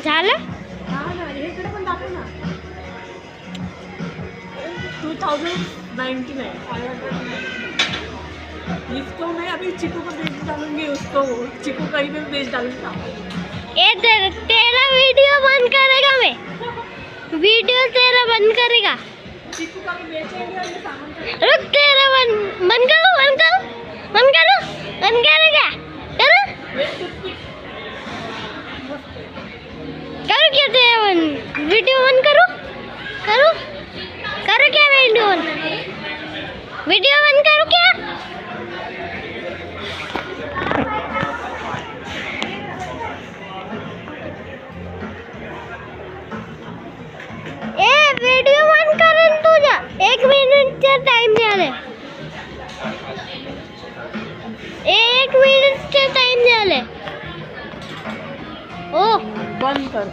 झालं? हाँ ना, हे इकडे पण दाखव ना. 2099. इसको मैं अभी चिकू को भेज डालूंगी, उसको चिकू कहीं पे भेज डालूंगा. ये तेरा वीडियो बंद करेगा मैं. वीडियो तेरा बंद करेगा. चिकू का भी बेचेंगे और ये सामान का. रुक तेरा बंद करो करेगा. करो क्या तेरा वीडियो बंद करो क्या वीडियो बंद करो क्या. वीडियो बंद करेन तुझा 1 मिनिटचा टाइम झाले. 1 मिनिटचा टाइम झाले. ओ बंद कर.